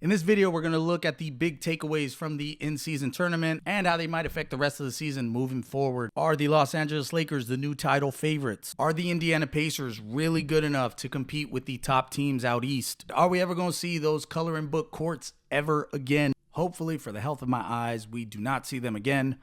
In this video, we're going to look at the big takeaways from the in-season tournament and how they might affect the rest of the season moving forward. Are the Los Angeles Lakers the new title favorites? Are the Indiana Pacers really good enough to compete with the top teams out east? Are we ever going to see those coloring book courts ever again? Hopefully, for the health of my eyes, we do not see them again.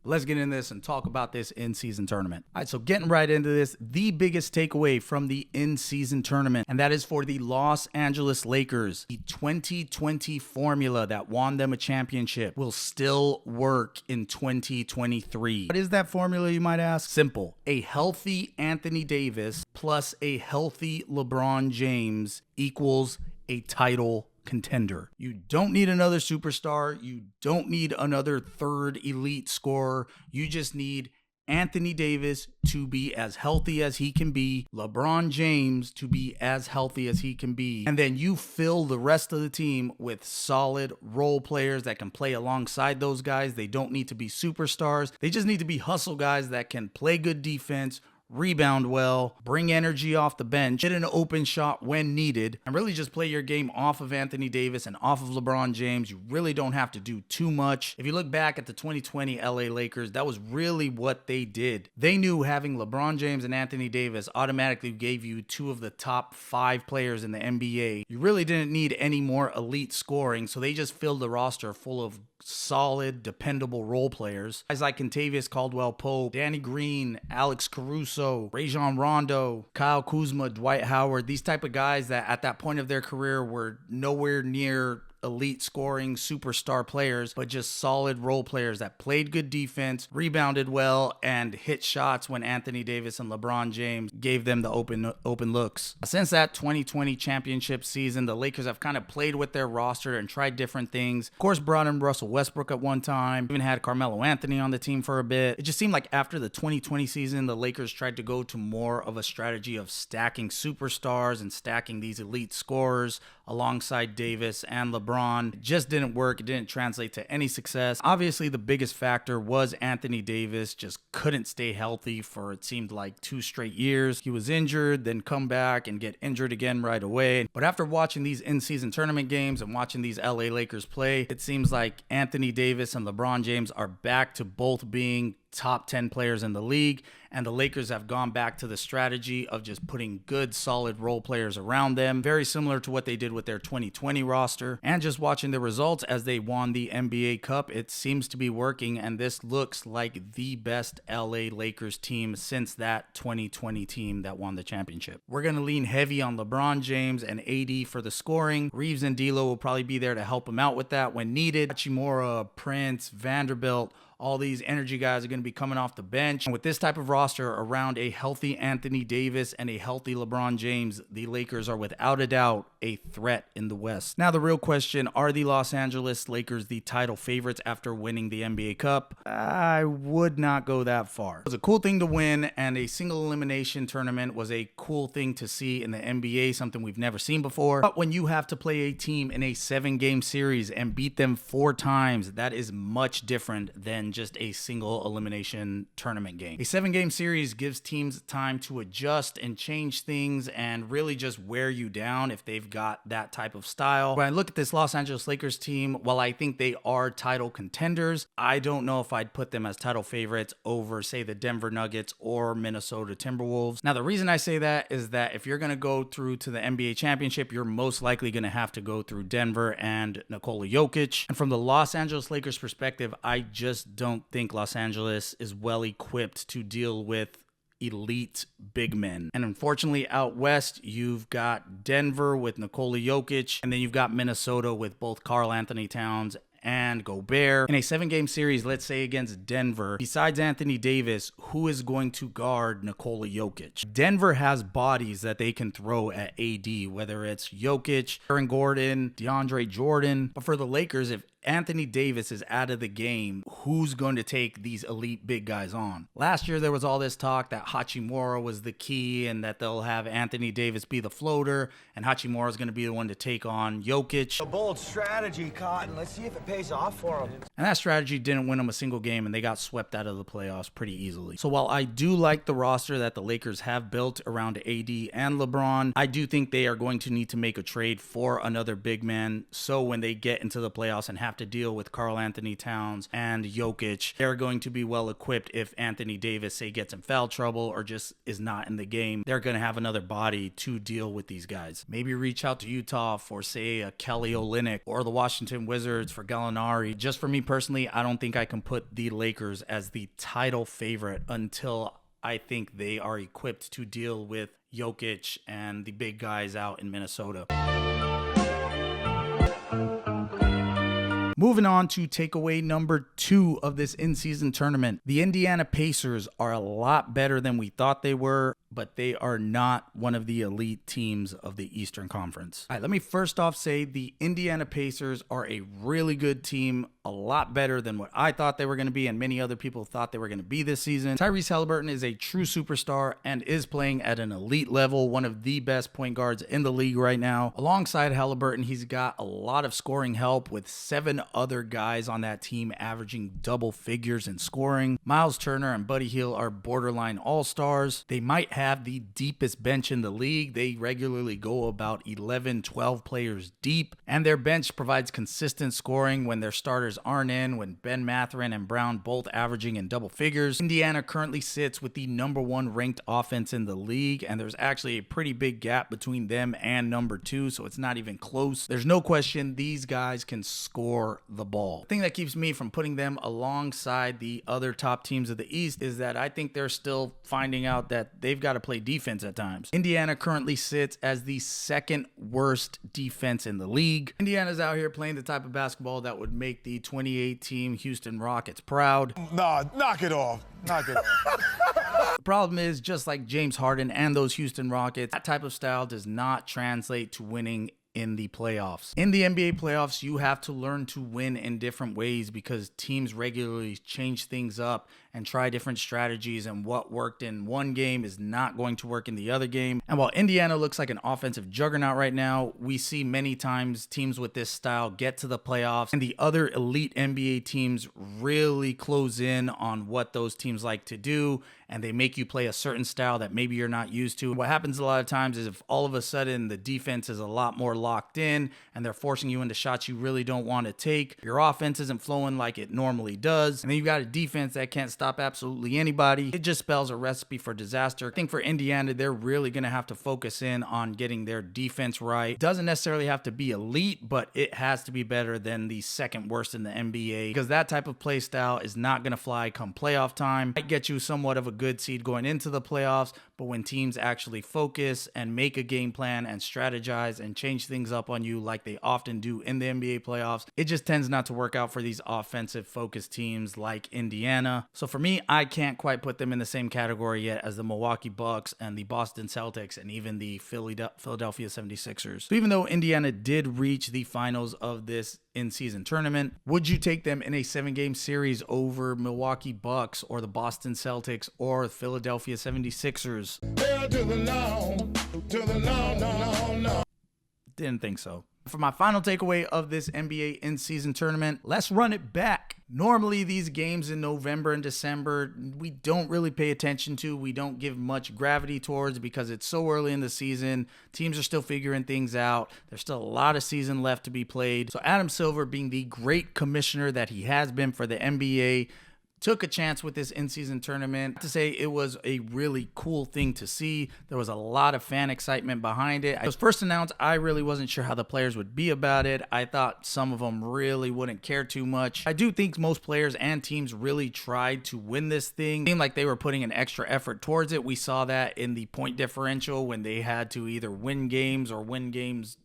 Let's get into this and talk about this in-season tournament. All right, so getting right into this, the biggest takeaway from the in-season tournament, and that is for the Los Angeles Lakers. The 2020 formula that won them a championship will still work in 2023. What is that formula, you might ask? Simple. A healthy Anthony Davis plus a healthy LeBron James equals a title contender. You don't need another superstar. You don't need another third elite scorer. You just need Anthony Davis to be as healthy as he can be, LeBron James to be as healthy as he can be, and then you fill the rest of the team with solid role players that can play alongside those guys. They don't need to be superstars. They just need to be hustle guys that can play good defense, rebound well, bring energy off the bench, hit an open shot when needed, and really just play your game off of Anthony Davis and off of LeBron James. You really don't have to do too much. If you look back at the 2020 LA Lakers, that was really what they did. They knew having LeBron James and Anthony Davis automatically gave you two of the top 5 players in the NBA. You really didn't need any more elite scoring, so they just filled the roster full of solid, dependable role players. Guys like Kentavious Caldwell-Pope, Danny Green, Alex Caruso, Rajon Rondo, Kyle Kuzma, Dwight Howard, these type of guys that at that point of their career were nowhere near elite scoring superstar players, but just solid role players that played good defense, rebounded well, and hit shots when Anthony Davis and LeBron James gave them the open looks. Since that 2020 championship season, the Lakers have kind of played with their roster and tried different things. Of course, brought in Russell Westbrook at one time, even had Carmelo Anthony on the team for a bit. It just seemed like after the 2020 season, the Lakers tried to go to more of a strategy of stacking superstars and stacking these elite scorers alongside Davis and LeBron. It just didn't work. It didn't translate to any success. Obviously, the biggest factor was Anthony Davis just couldn't stay healthy for it seemed like 2 straight years. He was injured, then come back and get injured again right away. But after watching these in-season tournament games and watching these LA Lakers play, it seems like Anthony Davis and LeBron James are back to both being top 10 players in the league, and the Lakers have gone back to the strategy of just putting good, solid role players around them, very similar to what they did with their 2020 roster. And just watching the results as they won the NBA Cup, it seems to be working, and this looks like the best LA Lakers team since that 2020 team that won the championship. We're going to lean heavy on LeBron James and AD for the scoring. Reeves and D'Lo will probably be there to help him out with that when needed. Hachimura, Prince, Vanderbilt, all these energy guys are going to be coming off the bench. And with this type of roster around a healthy Anthony Davis and a healthy LeBron James, the Lakers are without a doubt a threat in the West. Now, the real question, are the Los Angeles Lakers the title favorites after winning the NBA Cup? I would not go that far. It was a cool thing to win, and a single elimination tournament was a cool thing to see in the NBA, something we've never seen before. But when you have to play a team in a 7-game series and beat them 4 times, that is much different than just a single elimination tournament game. A 7-game series gives teams time to adjust and change things and really just wear you down if they've got that type of style. When I look at this Los Angeles Lakers team, while I think they are title contenders, I don't know if I'd put them as title favorites over, say, the Denver Nuggets or Minnesota Timberwolves. Now, the reason I say that is that if you're going to go through to the NBA championship, you're most likely going to have to go through Denver and Nikola Jokic. And from the Los Angeles Lakers perspective, I just don't think Los Angeles is well equipped to deal with elite big men. And unfortunately, out west, you've got Denver with Nikola Jokic, and then you've got Minnesota with both Karl Anthony Towns and Gobert. In a 7-game series, let's say against Denver, besides Anthony Davis, who is going to guard Nikola Jokic? Denver has bodies that they can throw at AD, whether it's Jokic, Aaron Gordon, DeAndre Jordan. But for the Lakers, if Anthony Davis is out of the game, who's going to take these elite big guys on? Last year, there was all this talk that Hachimura was the key and that they'll have Anthony Davis be the floater, and Hachimura is going to be the one to take on Jokic. A bold strategy, Cotton. Let's see if it pays off for him. And that strategy didn't win them a single game, and they got swept out of the playoffs pretty easily. So while I do like the roster that the Lakers have built around AD and LeBron, I do think they are going to need to make a trade for another big man, so when they get into the playoffs and have to deal with Karl Anthony Towns and Jokic, they're going to be well equipped. If Anthony Davis, say, gets in foul trouble or just is not in the game, they're going to have another body to deal with these guys. Maybe reach out to Utah for, say, a Kelly Olynyk, or the Washington Wizards for Gallinari. Just for me personally, I don't think I can put the Lakers as the title favorite until I think they are equipped to deal with Jokic and the big guys out in Minnesota. Moving on to takeaway number 2 of this in-season tournament. The Indiana Pacers are a lot better than we thought they were, but they are not one of the elite teams of the Eastern Conference. All right, let me first off say the Indiana Pacers are a really good team, a lot better than what I thought they were going to be and many other people thought they were going to be this season. Tyrese Haliburton is a true superstar and is playing at an elite level, one of the best point guards in the league right now. Alongside Haliburton, he's got a lot of scoring help with 7 other guys on that team averaging double figures in scoring. Miles Turner and Buddy Hield are borderline all-stars. They might have the deepest bench in the league. They regularly go about 11, 12 players deep, and their bench provides consistent scoring when their starters aren't in, when Ben Mathurin and Brown both averaging in double figures. Indiana currently sits with the number 1 ranked offense in the league, and there's actually a pretty big gap between them and number 2, so it's not even close. There's no question these guys can score the ball. The thing that keeps me from putting them alongside the other top teams of the East is that I think they're still finding out that they've got to play defense at times. Indiana currently sits as the 2nd worst defense in the league. Indiana's out here playing the type of basketball that would make the 2018 Houston Rockets proud. Nah, knock it off. Knock it off. The problem is, just like James Harden and those Houston Rockets, that type of style does not translate to winning in the playoffs. In the NBA playoffs, you have to learn to win in different ways because teams regularly change things up and try different strategies, and what worked in one game is not going to work in the other game. And while Indiana looks like an offensive juggernaut right now, we see many times teams with this style get to the playoffs and the other elite NBA teams really close in on what those teams like to do, and they make you play a certain style that maybe you're not used to. What happens a lot of times is if all of a sudden the defense is a lot more locked in and they're forcing you into shots you really don't want to take, your offense isn't flowing like it normally does, and then you got a defense that can't stop absolutely anybody. It just spells a recipe for disaster. I think for Indiana, they're really going to have to focus in on getting their defense right. It doesn't necessarily have to be elite, but it has to be better than the 2nd worst in the NBA, because that type of play style is not going to fly come playoff time. Might get you somewhat of a good seed going into the playoffs, but when teams actually focus and make a game plan and strategize and change things up on you like they often do in the NBA playoffs, it just tends not to work out for these offensive focused teams like Indiana. So for me, I can't quite put them in the same category yet as the Milwaukee Bucks and the Boston Celtics and even the Philadelphia 76ers. So even though Indiana did reach the finals of this in-season tournament, would you take them in a 7-game series over Milwaukee Bucks or the Boston Celtics or Philadelphia 76ers? Hell to the no, no. Didn't think so. For my final takeaway of this NBA in-season tournament, let's run it back. Normally, these games in November and December, we don't really pay attention to. We don't give much gravity towards because it's so early in the season. Teams are still figuring things out. There's still a lot of season left to be played. So Adam Silver, being the great commissioner that he has been for the NBA, took a chance with this in-season tournament. To say it was a really cool thing to see. There was a lot of fan excitement behind it. It was first announced, I really wasn't sure how the players would be about it. I thought some of them really wouldn't care too much. I do think most players and teams really tried to win this thing. It seemed like they were putting an extra effort towards it. We saw that in the point differential when they had to either win games or win games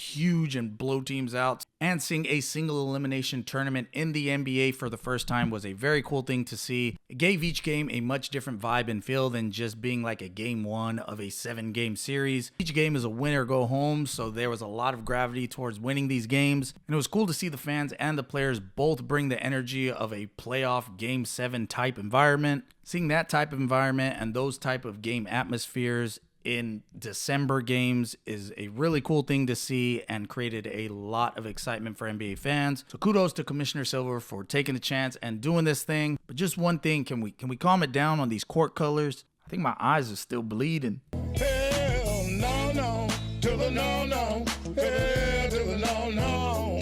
huge and blow teams out. And seeing a single elimination tournament in the NBA for the first time was a very cool thing to see. It gave each game a much different vibe and feel than just being like a game one of a 7-game series. Each game is a win or go home, so there was a lot of gravity towards winning these games. And it was cool to see the fans and the players both bring the energy of a playoff Game 7 type environment. Seeing that type of environment and those type of game atmospheres in December games is a really cool thing to see and created a lot of excitement for NBA fans. So kudos to Commissioner Silver for taking the chance and doing this thing. But just one thing, can we calm it down on these court colors? I think my eyes are still bleeding.